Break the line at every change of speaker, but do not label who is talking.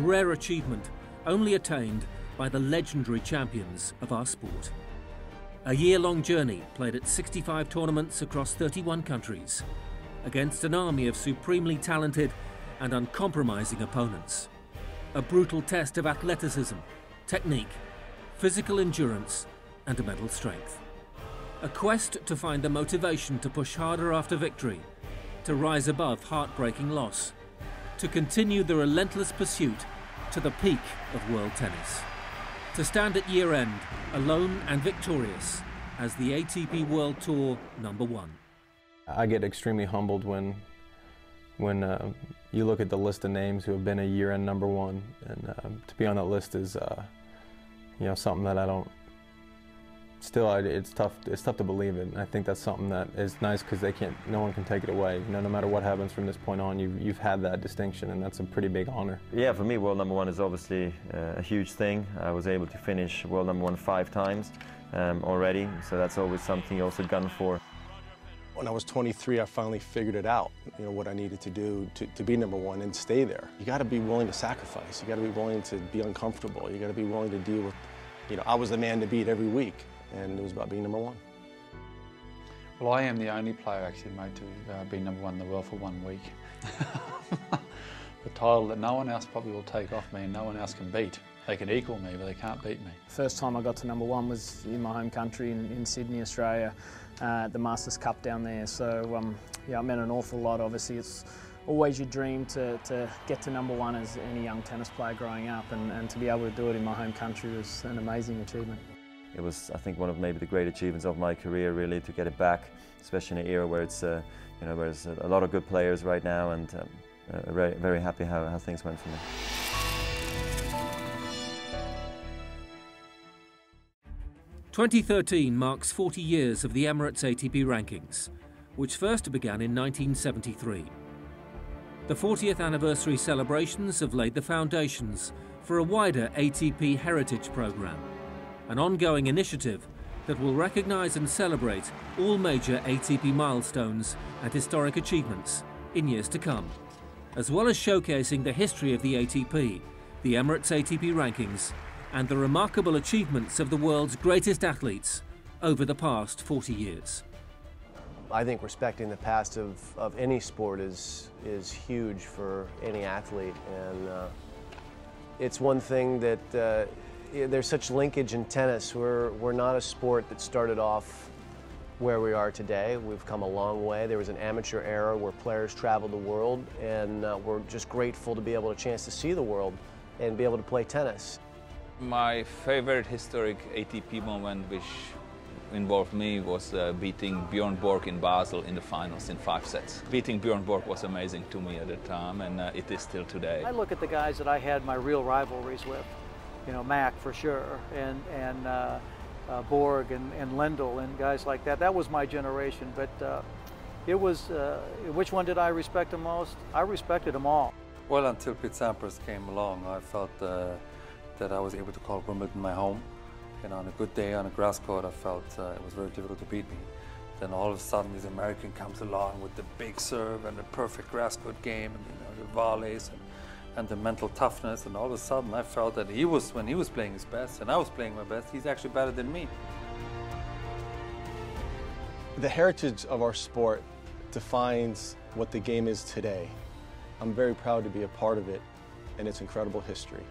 rare achievement only attained by the legendary champions of our sport. A year-long journey played at 65 tournaments across 31 countries, against an army of supremely talented and uncompromising opponents. A brutal test of athleticism, technique, physical endurance and mental strength. A quest to find the motivation to push harder after victory, to rise above heartbreaking loss, to continue the relentless pursuit to the peak of world tennis. To stand at year-end, alone and victorious, as the ATP World Tour #1.
I get extremely humbled when you look at the list of names who have been a year-end #1, and to be on that list is, you know, something that I don't. Still, it's tough to believe it. And I think that's something that is nice because no one can take it away. You know, no matter what happens from this point on, you've had that distinction, and that's a pretty big honor.
Yeah, for me, world #1 is obviously a huge thing. I was able to finish world #1 5 times already, so that's always something you also gun for.
When I was 23, I finally figured it out, you know, what I needed to do to be #1 and stay there. You got to be willing to sacrifice. You got to be willing to be uncomfortable. You got to be willing to deal with, you know, I was the man to beat every week, and it was about being #1.
Well, I am the only player actually made to be #1 in the world for 1 week. The title that no one else probably will take off me and no one else can beat. They can equal me, but they can't beat me.
First time I got to #1 was in my home country in Sydney, Australia, at the Masters Cup down there. So yeah, it meant an awful lot. Obviously, it's always your dream to get to #1 as any young tennis player growing up, and to be able to do it in my home country was an amazing achievement.
It was, I think, one of maybe the great achievements of my career, really, to get it back, especially in an era where it's, you know, there's a lot of good players right now, and very, very happy how things went for me.
"2013 marks 40 years of the Emirates ATP rankings, which first began in 1973. The 40th anniversary celebrations have laid the foundations for a wider ATP heritage programme, an ongoing initiative that will recognise and celebrate all major ATP milestones and historic achievements in years to come, as well as showcasing the history of the ATP, the Emirates ATP rankings, and the remarkable achievements of the world's greatest athletes over the past 40 years.
I think respecting the past of any sport is huge for any athlete, and it's one thing that there's such linkage in tennis. We're not a sport that started off where we are today. We've come a long way. There was an amateur era where players traveled the world, and we're just grateful to be able to chance to see the world and be able to play tennis.
My favorite historic ATP moment which involved me was beating Bjorn Borg in Basel in the finals in 5 sets. Beating Bjorn Borg was amazing to me at the time, and it is still today.
I look at the guys that I had my real rivalries with, you know, Mac for sure, and Borg and Lendl and guys like that. That was my generation, but it was, which one did I respect the most? I respected them all.
Well, until Pete Sampras came along, I felt that I was able to call Wimbledon my home. And on a good day on a grass court, I felt it was very difficult to beat me. Then all of a sudden, this American comes along with the big serve and the perfect grass court game, and, you know, the volleys and the mental toughness. And all of a sudden, I felt that when he was playing his best and I was playing my best, he's actually better than me.
The heritage of our sport defines what the game is today. I'm very proud to be a part of it and its incredible history.